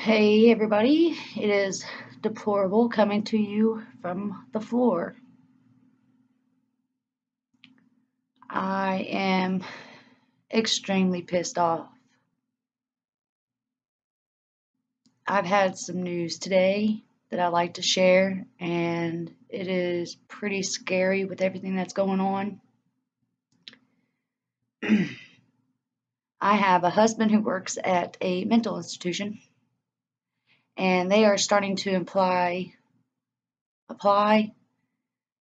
Hey everybody, it is Deplorable coming to you from the floor. I am extremely pissed off. I've had some news today that I'd like to share, and it is pretty scary with everything that's going on. I have a husband who works at a mental institution, and they are starting to apply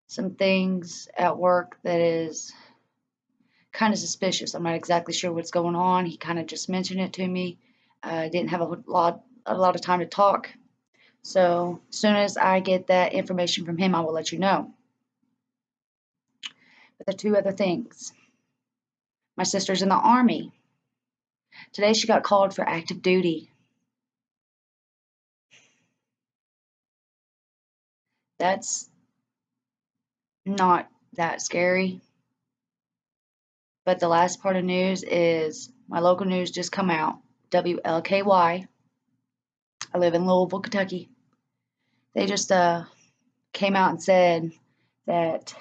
some things at work that is kind of suspicious. I'm not exactly sure what's going on. He kind of just mentioned it to me. I didn't have a lot of time to talk. So as soon as I get that information from him, I will let you know. But the two other things. My sister's in the army. Today she got called for active duty. That's not that scary. But the last part of news is my local news just come out. WLKY. I live in Louisville, Kentucky. They just came out and said that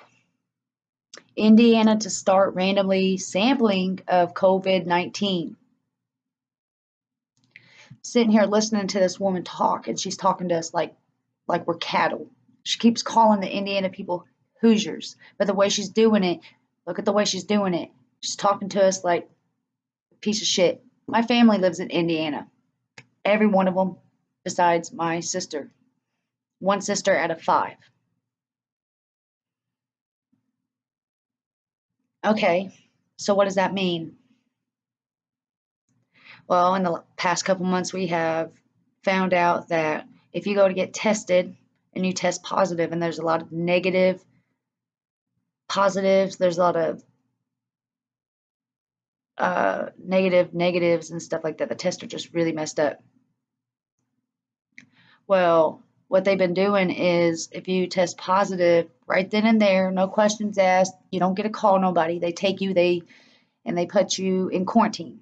Indiana to start randomly sampling of COVID-19. Sitting here listening to this woman talk, and she's talking to us like we're cattle. She keeps calling the Indiana people Hoosiers, but the way she's doing it, look at the way she's doing it. She's talking to us like a piece of shit. My family lives in Indiana. Every one of them, besides my sister. One sister out of five. Okay, so what does that mean? Well, in the past couple months, we have found out that if you go to get tested and you test positive, and there's a lot of negative positives, there's a lot of negative negatives and stuff like that. The tests are just really messed up. Well, what they've been doing is if you test positive right then and there, no questions asked, you don't get to call nobody. They take you, they put you in quarantine.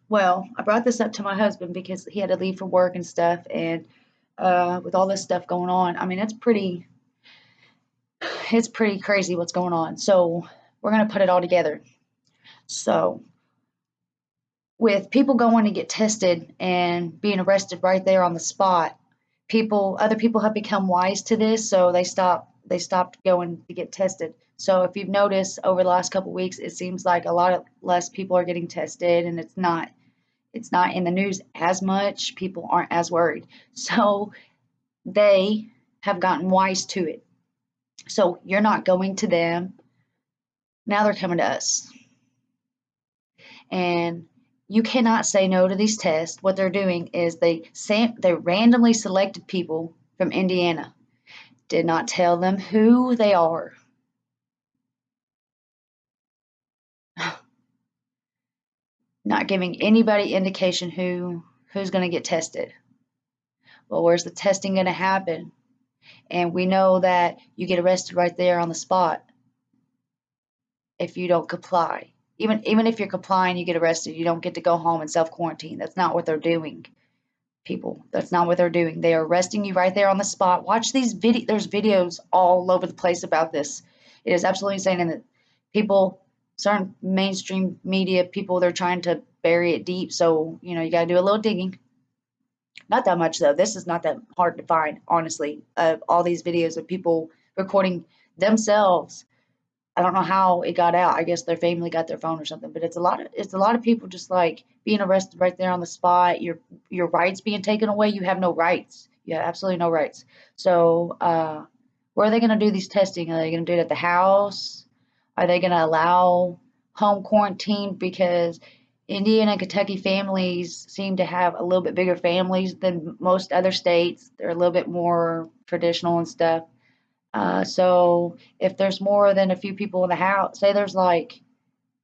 Well, I brought this up to my husband because he had to leave for work and stuff, and with all this stuff going on, I mean, it's pretty crazy what's going on. So we're gonna put it all together. So with people going to get tested and being arrested right there on the spot, other people have become wise to this, so they stopped going to get tested. So if you've noticed over the last couple of weeks, it seems like a lot of less people are getting tested, and it's not in the news as much. People aren't as worried. So they have gotten wise to it. So you're not going to them. Now they're coming to us. And you cannot say no to these tests. What they're doing is they randomly selected people from Indiana. Did not tell them who they are. Not giving anybody indication who's going to get tested. Well, where's the testing going to happen? And we know that you get arrested right there on the spot if you don't comply. Even if you're complying, you get arrested. You don't get to go home and self quarantine. That's not what they're doing, people. That's not what they're doing. They are arresting you right there on the spot. Watch these There's videos all over the place about this. It is absolutely insane, and that people, certain mainstream media people, they're trying to bury it deep. So you got to do a little digging. Not that much though. This is not that hard to find, honestly. Of all these videos of people recording themselves. I don't know how it got out. I guess their family got their phone or something. But it's a lot of people just like being arrested right there on the spot. Your rights being taken away. You have no rights. You have absolutely no rights. So where are they going to do these testing? Are they going to do it at the house? Are they going to allow home quarantine? Because Indiana and Kentucky families seem to have a little bit bigger families than most other states. They're a little bit more traditional and stuff. So if there's more than a few people in the house, say there's like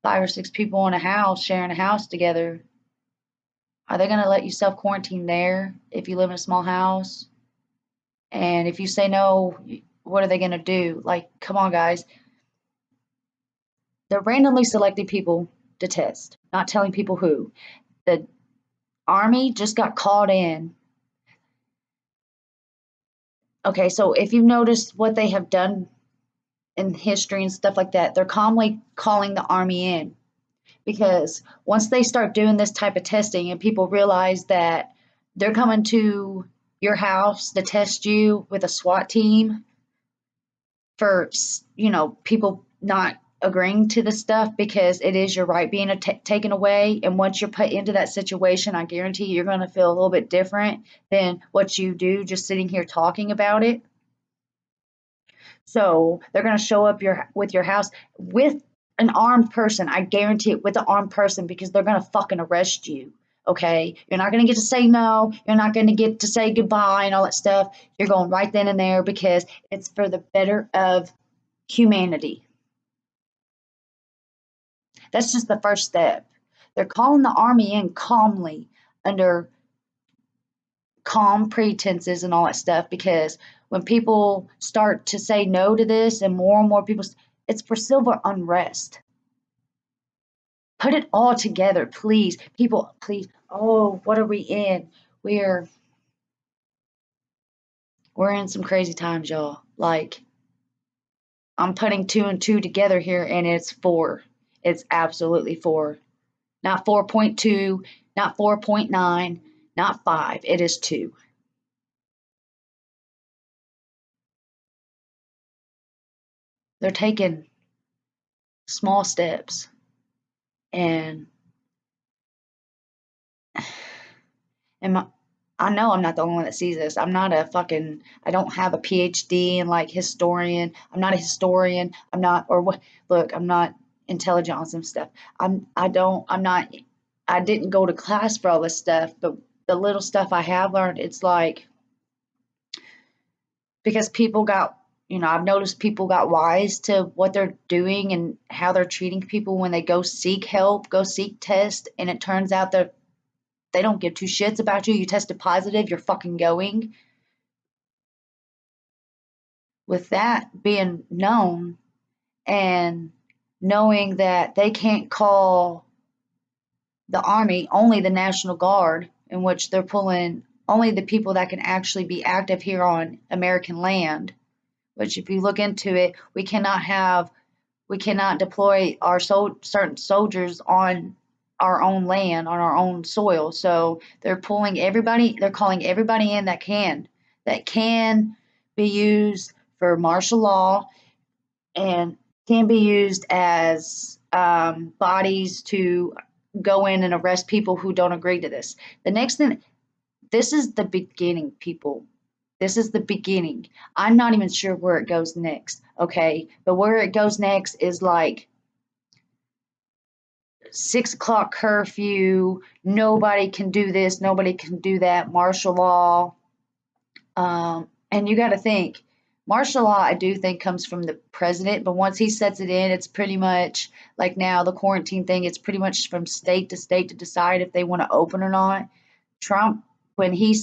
5 or 6 people in a house sharing a house together, are they going to let you self quarantine there if you live in a small house? And if you say no, what are they going to do? Like, come on, guys. They're randomly selecting people to test, not telling people who. The Army just got called in. Okay, so if you've noticed what they have done in history and stuff like that, they're calmly calling the Army in because once they start doing this type of testing and people realize that they're coming to your house to test you with a SWAT team for, people not agreeing to the stuff because it is your right being taken away. And once you're put into that situation, I guarantee you're going to feel a little bit different than what you do just sitting here talking about it. So they're going to show up with your house with an armed person. I guarantee it, with an armed person, because they're going to fucking arrest you. Okay, you're not going to get to say no. You're not going to get to say goodbye and all that stuff. You're going right then and there because it's for the better of humanity. That's just the first step. They're calling the Army in calmly under calm pretenses and all that stuff because when people start to say no to this and more people, it's for civil unrest. Put it all together, please. People, please. Oh, what are we in? We're we're in some crazy times, y'all. Like, I'm putting two and two together here and it's four. It's absolutely four. Not 4.2, not 4.9, not 5. It is 2. They're taking small steps. And and my, I know I'm not the only one that sees this. I don't have a PhD in like historian. I'm not a historian. I'm not, or what, look, I'm not intelligent on some stuff. I'm not, I didn't go to class for all this stuff, but the little stuff I have learned, it's like, because people got, I've noticed people got wise to what they're doing and how they're treating people when they go seek help, go seek tests, and it turns out that they don't give two shits about you. You tested positive, you're fucking going. With that being known and knowing that they can't call the Army, only the National Guard, in which they're pulling only the people that can actually be active here on American land, which if you look into it, we cannot deploy our certain soldiers on our own land, on our own soil. So they're calling everybody in that can be used for martial law and can be used as bodies to go in and arrest people who don't agree to this. The next thing, this is the beginning, people. This is the beginning. I'm not even sure where it goes next, okay? But where it goes next is like 6 o'clock curfew. Nobody can do this. Nobody can do that. Martial law. And you got to think, martial law, I do think comes from the president, but once he sets it in, it's pretty much like now the quarantine thing, it's pretty much from state to state to decide if they want to open or not. Trump, when he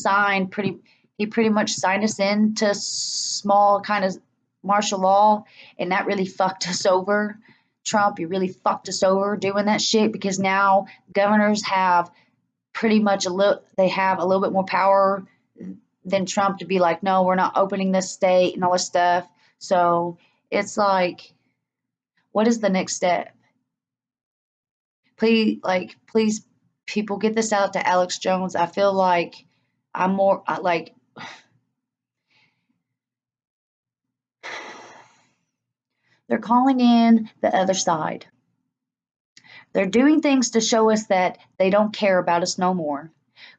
pretty much signed us into small kind of martial law, and that really fucked us over. Trump, you really fucked us over doing that shit because now governors have they have a little bit more power than Trump to be like, no, we're not opening this state and all this stuff. So it's like, what is the next step? Please, people, get this out to Alex Jones. I feel like like they're calling in the other side. They're doing things to show us that they don't care about us no more.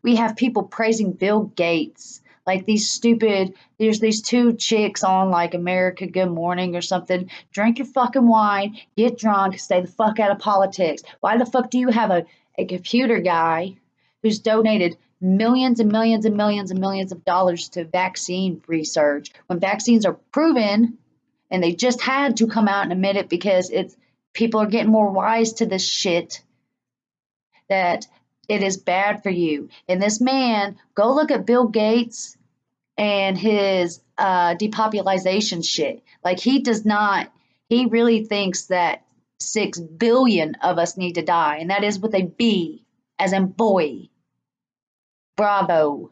We have people praising Bill Gates. Like there's these two chicks on like America Good Morning or something. Drink your fucking wine, get drunk, stay the fuck out of politics. Why the fuck do you have a computer guy who's donated millions and millions and millions and millions of dollars to vaccine research when vaccines are proven and they just had to come out and admit it because it's people are getting more wise to this shit that it is bad for you. And this man, go look at Bill Gates and his depopulation shit. Like he really thinks that 6 billion of us need to die, and that is with a B, as in boy. Bravo.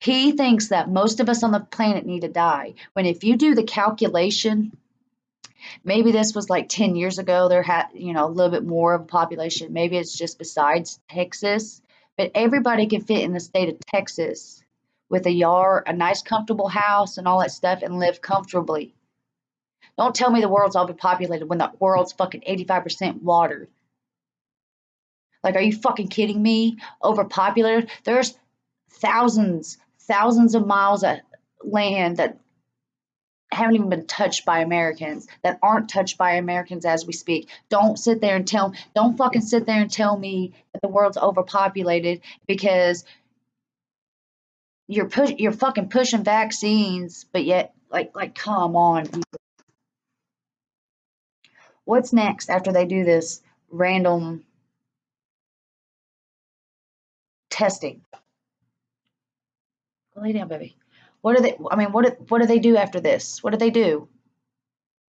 He thinks that most of us on the planet need to die. When if you do the calculation, maybe this was like 10 years ago, there had, a little bit more of a population. Maybe it's just besides Texas, but everybody can fit in the state of Texas with a yard, a nice comfortable house and all that stuff and live comfortably. Don't tell me the world's overpopulated when the world's fucking 85% water. Like, are you fucking kidding me? Overpopulated? There's thousands of miles of land that haven't even been touched by Americans, that aren't touched by Americans as we speak. Don't fucking sit there and tell me that the world's overpopulated because you're fucking pushing vaccines, but yet, like, come on. What's next after they do this random testing? Go lay down, baby. What are they? I mean, what do they do after this? What do they do?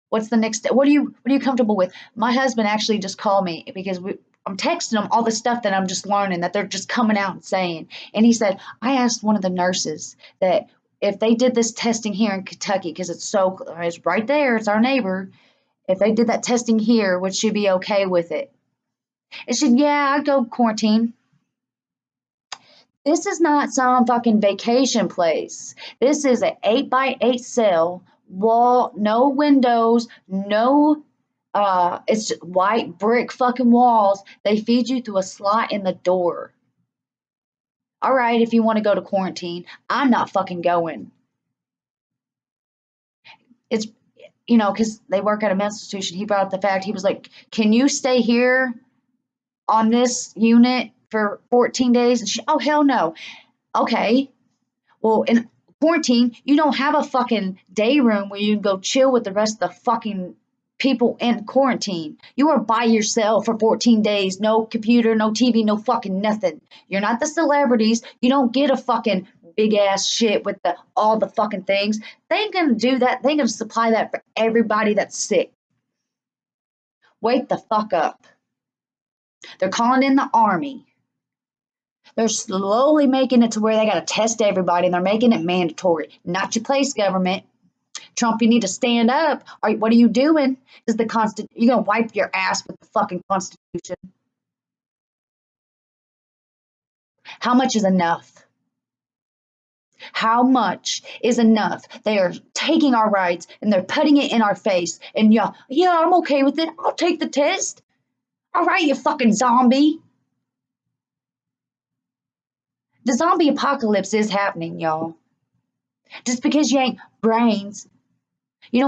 What's the next step? What are you comfortable with? My husband actually just called me because I'm texting him all the stuff that I'm just learning that they're just coming out and saying. And he said, I asked one of the nurses that if they did this testing here in Kentucky, because it's right there, it's our neighbor. If they did that testing here, would she be okay with it? And she said, yeah, I'd go quarantine. This is not some fucking vacation place. This is an 8 by 8 cell, wall, no windows, no it's just white brick fucking walls. They feed you through a slot in the door. All right, if you want to go to quarantine, I'm not fucking going. It's because they work at a mental institution. He brought up the fact he was like, "Can you stay here on this unit for 14 days?" And oh hell no. Okay, well, in quarantine, you don't have a fucking day room where you can go chill with the rest of the fucking people in quarantine. You are by yourself for 14 days. No computer, no TV, no fucking nothing. You're not the celebrities. You don't get a fucking big ass shit with all the fucking things. They ain't gonna do that. They ain't gonna supply that for everybody that's sick. Wake the fuck up. They're calling in the army. They're slowly making it to where they got to test everybody and they're making it mandatory. Not your place, government. Trump, you need to stand up. What are you doing? Is you gonna wipe your ass with the fucking Constitution? How much is enough? How much is enough? They are taking our rights and they're putting it in our face. And yeah, I'm okay with it. I'll take the test. All right, you fucking zombie. The zombie apocalypse is happening, y'all. Just because you ain't brains, you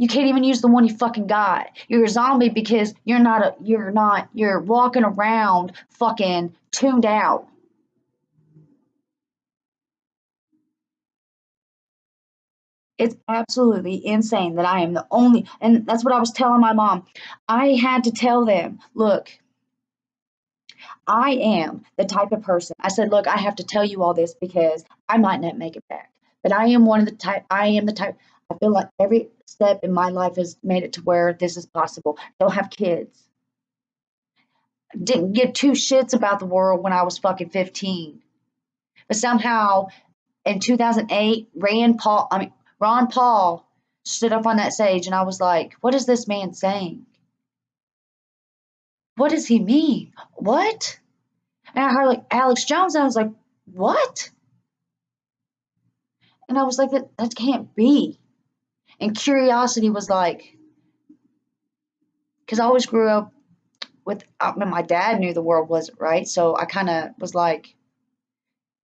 can't even use the one you fucking got. You're a zombie because you're walking around fucking tuned out. It's absolutely insane that I am the only, and that's what I was telling my mom. I had to tell them, look, I am the type of person. I said, look, I have to tell you all this because I might not make it back. But I am the type, I feel like every step in my life has made it to where this is possible. Don't have kids. Didn't give two shits about the world when I was fucking 15. But somehow in 2008, Ron Paul stood up on that stage and I was like, what is this man saying? What does he mean? What? And I heard like Alex Jones, and I was like, what? And I was like, that can't be. And curiosity was like, because I always grew up my dad knew the world wasn't right. So I kind of was like,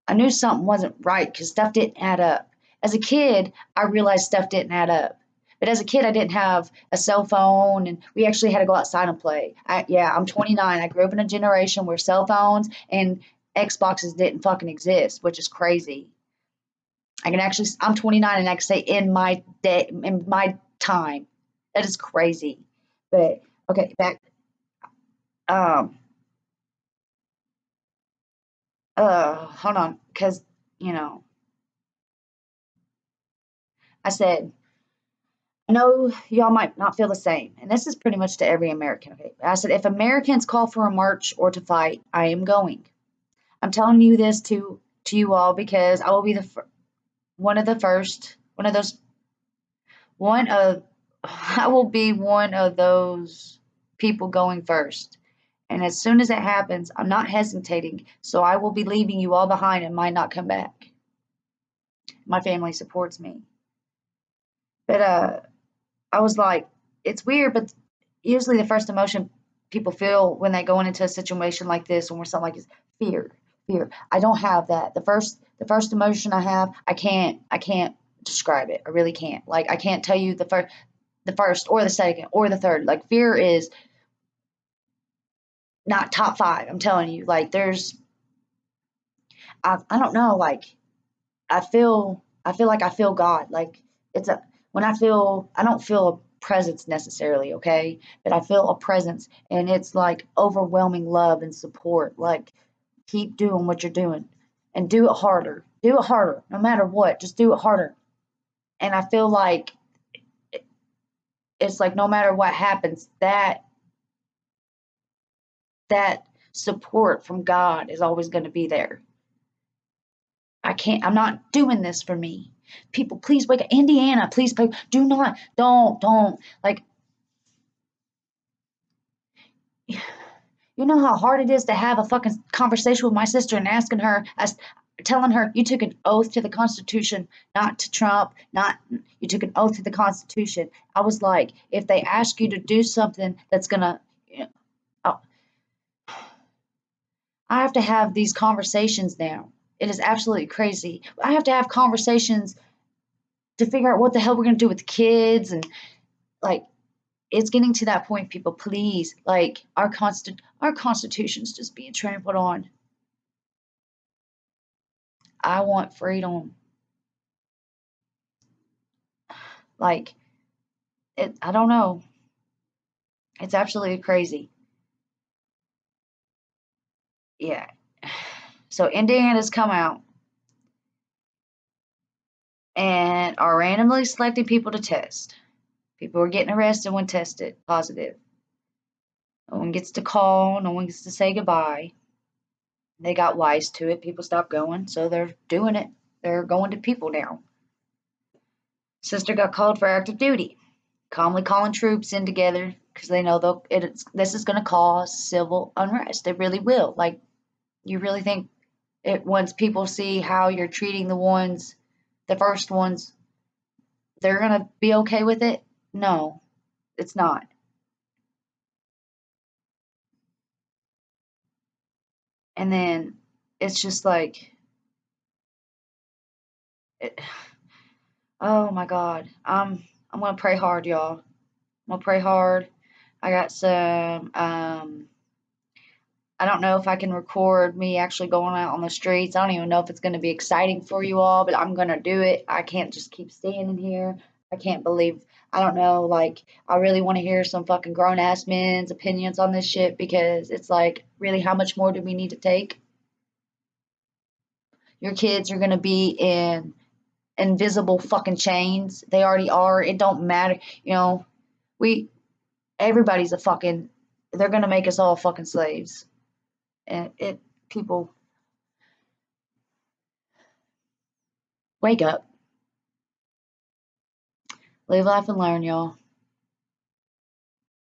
I knew something wasn't right because stuff didn't add up. As a kid, I realized stuff didn't add up. But as a kid, I didn't have a cell phone, and we actually had to go outside and play. I'm 29. I grew up in a generation where cell phones and Xboxes didn't fucking exist, which is crazy. I'm 29, and I can say in my day, in my time, that is crazy. But okay, back. Um. Hold on, because you know, I said I know y'all might not feel the same, and this is pretty much to every American. Okay, I said if Americans call for a march or to fight, I am going. I'm telling you this to you all because I will be one of the first, one of those, one of, I will be one of those people going first. And as soon as it happens, I'm not hesitating. So I will be leaving you all behind and might not come back. My family supports me. But I was like, it's weird, but usually the first emotion people feel when they go into a situation like this, when we're something like this, fear, fear. I don't have that. The first emotion I have, I can't describe it. I really can't. Like I can't tell you the first or the second or the third. Like fear is not top five. I'm telling you. Like there's, I don't know. Like I feel like I feel God. Like it's a when I don't feel a presence necessarily, okay? But I feel a presence and it's like overwhelming love and support. Like keep doing what you're doing and do it harder. Do it harder. No matter what, just do it harder. And I feel like it's like no matter what happens, that support from God is always going to be there. I'm not doing this for me. People, please wake up. Indiana, please pray. Do not, don't. Like, you know how hard it is to have a fucking conversation with my sister and asking her, telling her you took an oath to the Constitution, not to Trump, not, you took an oath to the Constitution. I was like, if they ask you to do something that's gonna, you know, oh, I have to have these conversations now. It is absolutely crazy. I have to have conversations to figure out what the hell we're gonna do with the kids and like it's getting to that point, people, please. Like our constitution's just being trampled on. I want freedom. Like I don't know. It's absolutely crazy. Yeah. So Indiana's come out and are randomly selecting people to test. People are getting arrested when tested positive. No one gets to call, no one gets to say goodbye. They got wise to it. People stopped going, so they're doing it. They're going to people now. Sister got called for active duty, calmly calling troops in together because they know this is going to cause civil unrest. It really will. Like, you really think once people see how you're treating the first ones, they're going to be okay with it? No, it's not. And then it's just like, it, oh my God. I'm going to pray hard, y'all. I'm going to pray hard. I got some, I don't know if I can record me actually going out on the streets. I don't even know if it's going to be exciting for you all, but I'm going to do it. I can't just keep standing here. I can't believe, I don't know, like, I really want to hear some fucking grown ass men's opinions on this shit because it's like, really, how much more do we need to take? Your kids are going to be in invisible fucking chains. They already are. It don't matter. We, everybody's a fucking, they're going to make us all fucking slaves. And people, wake up. Live, laugh, and learn, y'all.